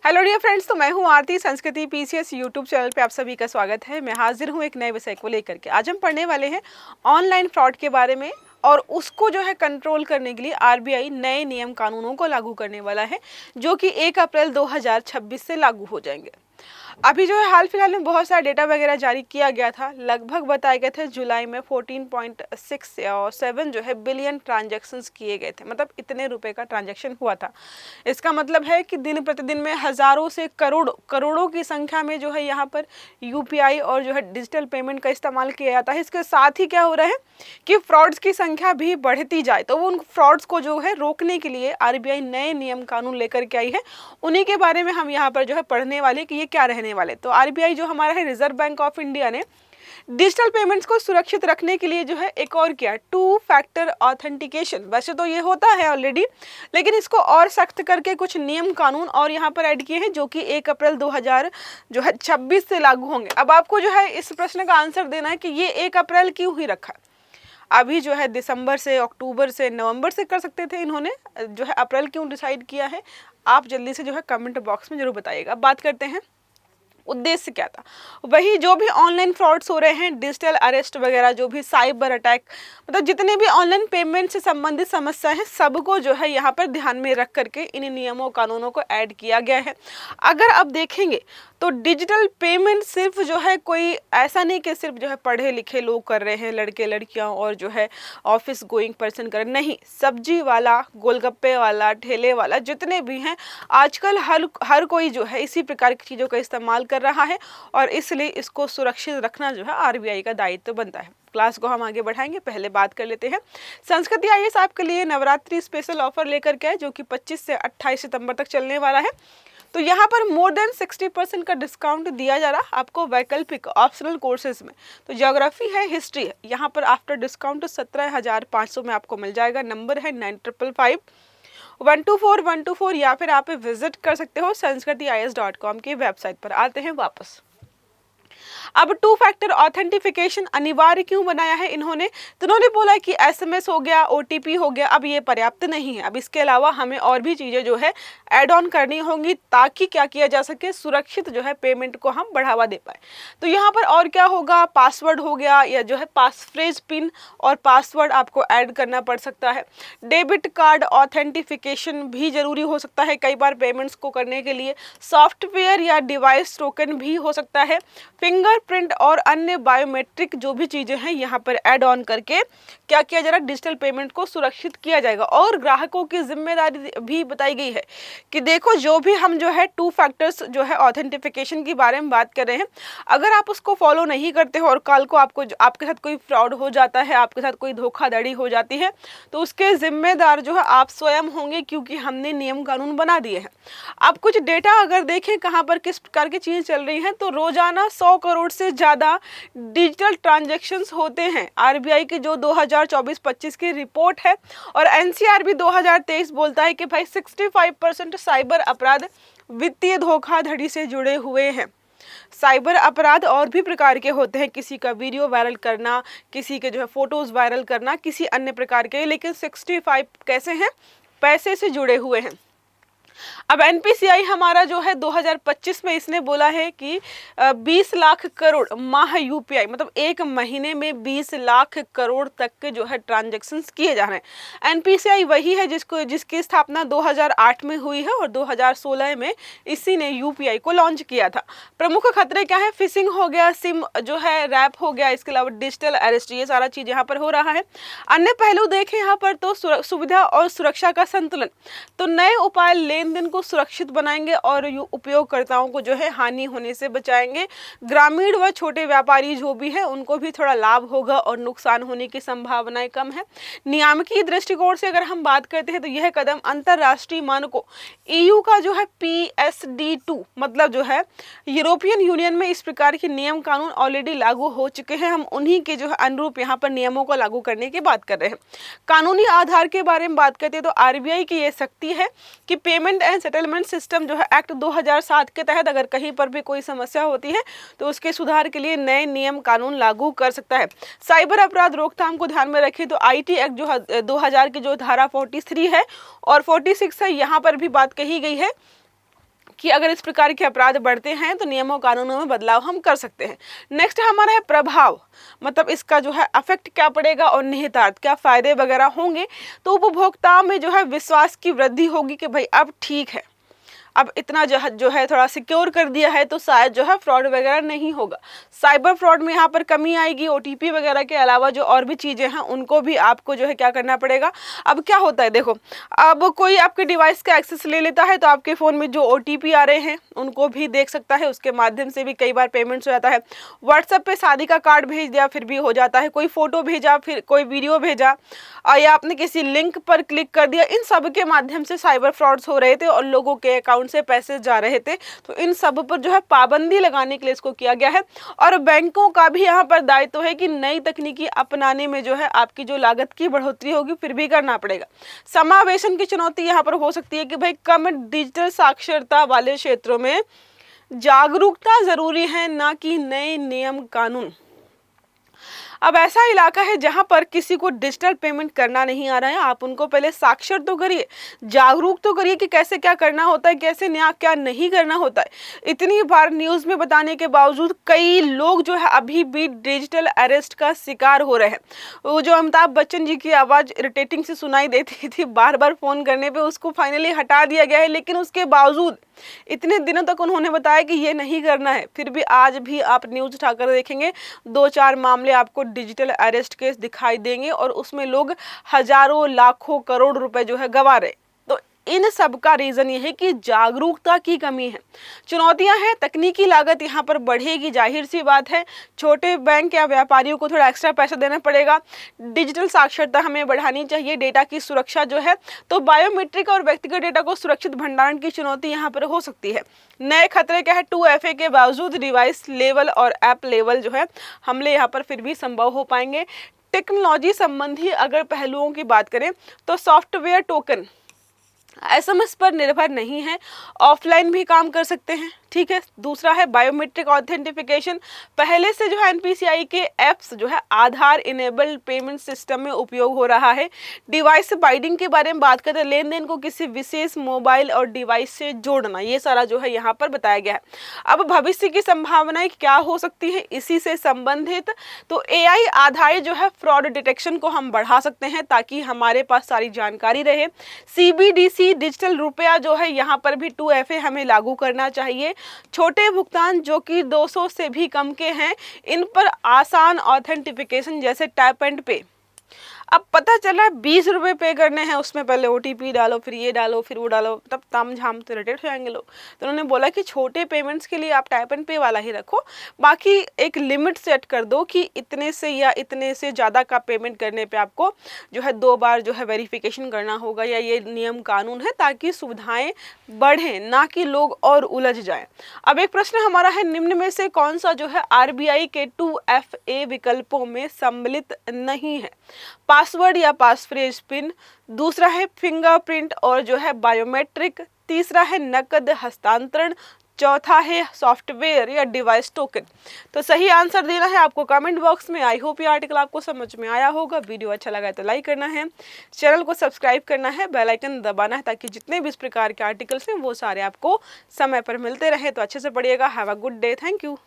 Hello dear friends, तो मैं हूं आरती। संस्कृति पीसीएस यूट्यूब चैनल पे आप सभी का स्वागत है। मैं हाजिर हूं एक नए विषय को लेकर के। आज हम पढ़ने वाले हैं ऑनलाइन फ्रॉड के बारे में और उसको जो है कंट्रोल करने के लिए आरबीआई नए नियम कानूनों को लागू करने वाला है, जो कि 1 अप्रैल 2026 से लागू हो जाएंगे। अभी जो है हाल फिलहाल में बहुत सारा डेटा वगैरह जारी किया गया था। लगभग बताए गए थे जुलाई में 14.67 जो है बिलियन ट्रांजैक्शंस किए गए थे, मतलब इतने रुपए का ट्रांजैक्शन हुआ था। इसका मतलब है कि दिन प्रतिदिन में हजारों से करोड़ों की संख्या में जो है यहाँ पर यूपीआई और जो है डिजिटल पेमेंट का इस्तेमाल किया जाता है। इसके साथ ही क्या हो रहा है कि फ्रॉड्स की संख्या भी बढ़ती जाए, तो वो उन फ्रॉड्स को जो है रोकने के लिए आरबीआई नए नियम कानून लेकर के आई है। उन्हीं के बारे में हम यहाँ पर जो है पढ़ने वाले कि ये क्या रहने वाले। तो आरबीआई जो हमारा है, रिजर्व बैंक ऑफ इंडिया ने डिजिटल पेमेंट्स को सुरक्षित रखने के लिए जो है एक और किया, 2 फैक्टर ऑथेंटिकेशन। वैसे तो ये होता है ऑलरेडी, लेकिन इसको और सख्त करके कुछ नियम कानून और यहाँ पर ऐड किए हैं, जो कि 1 अप्रैल 2026 से लागू होंगे। अब आपको जो है इस प्रश्न का आंसर देना है कि ये 1 अप्रैल क्यों ही रखा। अभी जो है दिसंबर से, अक्टूबर से, नवंबर से कर सकते थे, इन्होंने जो है अप्रैल क्यों डिसाइड किया है, आप जल्दी से जो है कमेंट बॉक्स में जरूर बताइएगा। बात करते हैं उद्देश्य क्या था। वही जो भी ऑनलाइन फ्रॉड्स हो रहे हैं, डिजिटल अरेस्ट वगैरह, जो भी साइबर अटैक, मतलब जितने भी ऑनलाइन पेमेंट से संबंधित समस्या है, सबको जो है यहाँ पर ध्यान में रख करके इन नियमों कानूनों को ऐड किया गया है। अगर आप देखेंगे तो डिजिटल पेमेंट सिर्फ जो है कोई ऐसा नहीं कि सिर्फ जो है पढ़े लिखे लोग कर रहे हैं, लड़के लड़कियां और जो है ऑफिस गोइंग पर्सन कर रहे, नहीं, सब्जी वाला, गोलगप्पे वाला, ठेले वाला, जितने भी हैं, आजकल हर कोई जो है इसी प्रकार की चीज़ों का इस्तेमाल कर रहा है और इसलिए इसको सुरक्षित रखना जो है आरबीआई का दायित्व बनता है। क्लास को हम आगे बढ़ाएंगे, पहले बात कर लेते हैं। संस्कृति आईएएस आपके लिए नवरात्रि स्पेशल ऑफर लेकर के आए, जो कि 25 से 28 सितंबर तक चलने वाला है। तो यहाँ पर मोर देन 60% का डिस्काउंट दिया जा रहा है आपको वैकल्पिक ऑप्शनल कोर्सेज में। तो ज्योग्राफी है, हिस्ट्री है, यहाँ पर आफ्टर डिस्काउंट 17,500 में आपको मिल जाएगा। नंबर है 9555 या फिर आप विजिट कर सकते हो sanskritiyes.com की वेबसाइट पर। आते हैं वापस। अब 2 फैक्टर ऑथेंटिफिकेशन अनिवार्य क्यों बनाया है इन्होंने, तो उन्होंने बोला कि एसएमएस हो गया, ओटीपी हो गया, अब ये पर्याप्त नहीं है। अब इसके अलावा हमें और भी चीज़ें जो है ऐड ऑन करनी होंगी, ताकि क्या किया जा सके, सुरक्षित जो है पेमेंट को हम बढ़ावा दे पाए। तो यहाँ पर और क्या होगा, पासवर्ड हो गया, या जो है पासफ्रेज, पिन और पासवर्ड आपको ऐड करना पड़ सकता है। डेबिट कार्ड ऑथेंटिफिकेशन भी जरूरी हो सकता है कई बार पेमेंट्स को करने के लिए। सॉफ्टवेयर या डिवाइस टोकन भी हो सकता है। फिंगरप्रिंट और अन्य बायोमेट्रिक जो भी चीजें हैं, यहाँ पर ऐड ऑन करके क्या किया जा रहा है, डिजिटल पेमेंट को सुरक्षित किया जाएगा। और ग्राहकों की जिम्मेदारी भी बताई गई है कि देखो, जो भी हम जो है 2 फैक्टर्स जो है ऑथेंटिफिकेशन के बारे में बात कर रहे हैं, अगर आप उसको फॉलो नहीं करते हो और कल को आपके साथ कोई फ्रॉड हो जाता है, आपके साथ कोई धोखाधड़ी हो जाती है, तो उसके जिम्मेदार जो है आप स्वयं होंगे, क्योंकि हमने नियम कानून बना दिए हैं। अब कुछ डेटा अगर देखें कहाँ पर किस प्रकार की चीजें चल रही हैं, तो रोजाना 100 करोड़ से ज्यादा डिजिटल ट्रांजैक्शंस होते हैं। आरबीआई की जो 2024-25 की रिपोर्ट है और एनसीआर भी 2023 बोलता है कि भाई 65% साइबर अपराध वित्तीय धोखाधड़ी से जुड़े हुए हैं। साइबर अपराध और भी प्रकार के होते हैं, किसी का वीडियो वायरल करना, किसी के जो है फोटोज वायरल करना, किसी अन्य प्रकार के, लेकिन 65 कैसे हैं, पैसे से जुड़े हुए हैं। अब एनपीसीआई हमारा जो है 2025 में इसने बोला है कि 20 लाख करोड़ माह यूपीआई, मतलब एक महीने में 20 लाख करोड़ तक के जो है ट्रांजैक्शंस किए जा रहे हैं। एनपीसीआई वही है जिसकी स्थापना 2008 में हुई है और 2016 में इसी ने यूपीआई को लॉन्च किया था। प्रमुख खतरे क्या है, फिशिंग हो गया, सिम जो है रैप हो गया, इसके अलावा डिजिटल अरेस्ट, ये सारा चीज यहाँ पर हो रहा है। अन्य पहलू देखें यहाँ पर तो सुविधा और सुरक्षा का संतुलन। तो नए उपाय लेन दिन को सुरक्षित बनाएंगे और उपयोगकर्ताओं को जो है हानि होने से बचाएंगे। ग्रामीण व छोटे व्यापारी जो भी है, उनको भी थोड़ा लाभ होगा और नुकसान होने की संभावनाएं कम है। नियामकीय दृष्टिकोण से अगर हम बात करते हैं, तो यह कदम अंतरराष्ट्रीय मानकों, ईयू का जो है PSD2, मतलब जो है यूरोपियन यूनियन में इस प्रकार के नियम कानून ऑलरेडी लागू हो चुके हैं। हम उन्हीं के जो है अनुरूप यहाँ पर नियमों को लागू करने की बात कर रहे हैं। कानूनी आधार के बारे में बात करते हैं, तो आरबीआई की यह शक्ति है कि पेमेंट एंड सेटलमेंट सिस्टम जो है एक्ट 2007 के तहत अगर कहीं पर भी कोई समस्या होती है, तो उसके सुधार के लिए नए नियम कानून लागू कर सकता है। साइबर अपराध रोकथाम को ध्यान में रखें, तो आईटी एक्ट जो 2000 की जो धारा 43 है और 46 है, यहाँ पर भी बात कही गई है कि अगर इस प्रकार के अपराध बढ़ते हैं तो नियमों कानूनों में बदलाव हम कर सकते हैं। नेक्स्ट हमारा है प्रभाव, मतलब इसका जो है अफेक्ट क्या पड़ेगा और निहितार्थ क्या फायदे वगैरह होंगे। तो उपभोक्ताओं में जो है विश्वास की वृद्धि होगी कि भाई अब ठीक है, अब इतना जो है थोड़ा सिक्योर कर दिया है तो शायद जो है फ्रॉड वगैरह नहीं होगा। साइबर फ्रॉड में यहाँ पर कमी आएगी। ओटीपी वगैरह के अलावा जो और भी चीज़ें हैं उनको भी आपको जो है क्या करना पड़ेगा। अब क्या होता है देखो, अब कोई आपके डिवाइस का एक्सेस ले लेता है तो आपके फ़ोन में जो ओटीपी आ रहे हैं उनको भी देख सकता है, उसके माध्यम से भी कई बार पेमेंट्स हो जाता है। व्हाट्सएप पे शादी का कार्ड भेज दिया फिर भी हो जाता है, कोई फ़ोटो भेजा फिर कोई वीडियो भेजा या आपने किसी लिंक पर क्लिक कर दिया, इन सब के माध्यम से साइबर फ्रॉड्स हो रहे थे और लोगों के अकाउंट से पैसे जा रहे थे। तो इन सब पर जो है पाबंदी लगाने के लिए इसको किया गया है। और बैंकों का भी यहाँ पर दायित्व है कि नई तकनीकी अपनाने में जो है आपकी जो लागत की बढ़ोतरी होगी फिर भी करना पड़ेगा। समावेशन की चुनौती यहाँ पर हो सकती है कि भाई कम डिजिटल साक्षरता वाले क्षेत्रों में जागरूकता जरूरी है, ना कि नए नियम कानून। अब ऐसा इलाका है जहां पर किसी को डिजिटल पेमेंट करना नहीं आ रहा है, आप उनको पहले साक्षर तो करिए, जागरूक तो करिए कि कैसे क्या करना होता है, कैसे नया क्या नहीं करना होता है। इतनी बार न्यूज़ में बताने के बावजूद कई लोग जो है अभी भी डिजिटल अरेस्ट का शिकार हो रहे हैं। वो जो अमिताभ बच्चन जी की आवाज़ इरिटेटिंग से सुनाई देती थी बार बार फ़ोन करने पर, उसको फाइनली हटा दिया गया है, लेकिन उसके बावजूद इतने दिनों तक उन्होंने बताया कि ये नहीं करना है, फिर भी आज भी आप न्यूज़ उठाकर देखेंगे 2-4 मामले आपको डिजिटल अरेस्ट केस दिखाई देंगे और उसमें लोग हजारों लाखों करोड़ रुपए जो है गंवा रहे। तो इन सब का रीज़न ये है कि जागरूकता की कमी है। चुनौतियां हैं, तकनीकी लागत यहाँ पर बढ़ेगी, जाहिर सी बात है। छोटे बैंक या व्यापारियों को थोड़ा एक्स्ट्रा पैसा देना पड़ेगा। डिजिटल साक्षरता हमें बढ़ानी चाहिए। डेटा की सुरक्षा जो है, तो बायोमेट्रिक और व्यक्तिगत डेटा को सुरक्षित भंडारण की चुनौती यहाँ पर हो सकती है। नए खतरे क्या है, 2FA के बावजूद डिवाइस लेवल और ऐप लेवल जो है हमले यहाँ पर फिर भी संभव हो पाएंगे। टेक्नोलॉजी संबंधी अगर पहलुओं की बात करें तो सॉफ्टवेयर टोकन SMS पर निर्भर नहीं है, ऑफलाइन भी काम कर सकते हैं, ठीक है। दूसरा है बायोमेट्रिक ऑथेंटिफिकेशन, पहले से जो है NPCI के ऐप्स जो है आधार इनेबल्ड पेमेंट सिस्टम में उपयोग हो रहा है। डिवाइस बाइंडिंग के बारे में बात करें, लेन देन को किसी विशेष मोबाइल और डिवाइस से जोड़ना, ये सारा जो है यहाँ पर बताया गया है। अब भविष्य की संभावनाएं क्या हो सकती है इसी से संबंधित, तो AI आधारित जो है फ्रॉड डिटेक्शन को हम बढ़ा सकते हैं ताकि हमारे पास सारी जानकारी रहे। CBDC डिजिटल रुपया जो है यहाँ पर भी 2FA हमें लागू करना चाहिए। छोटे भुगतान जो कि 200 से भी कम के हैं, इन पर आसान ऑथेंटिफिकेशन जैसे टैप एंड पे। अब पता चल रहा है 20 रुपये पे करने हैं, उसमें पहले OTP डालो, फिर ये डालो, फिर वो डालो, तब ताम झाम तो इरिटेट हो जाएंगे लोग। तो उन्होंने बोला कि छोटे पेमेंट्स के लिए आप टैप एंड पे वाला ही रखो, बाकी एक लिमिट सेट कर दो कि इतने से या इतने से ज़्यादा का पेमेंट करने पे आपको जो है 2 बार जो है वेरिफिकेशन करना होगा, या ये नियम कानून है ताकि सुविधाएँ बढ़ें, ना कि लोग और उलझ जाएँ। अब एक प्रश्न हमारा है, निम्न में से कौन सा जो है RBI के 2FA विकल्पों में सम्मिलित नहीं है। पासवर्ड या पासफ्रेज पिन, दूसरा है फिंगरप्रिंट और जो है बायोमेट्रिक, तीसरा है नकद हस्तांतरण, चौथा है सॉफ्टवेयर या डिवाइस टोकन। तो सही आंसर देना है आपको कमेंट बॉक्स में। आई होप ये आर्टिकल आपको समझ में आया होगा। वीडियो अच्छा लगा तो लाइक करना है, चैनल को सब्सक्राइब करना है, बेल आइकन दबाना है ताकि जितने भी इस प्रकार के आर्टिकल्स हैं वो सारे आपको समय पर मिलते रहे। तो अच्छे से पढ़िएगा। Have a good day. Thank you.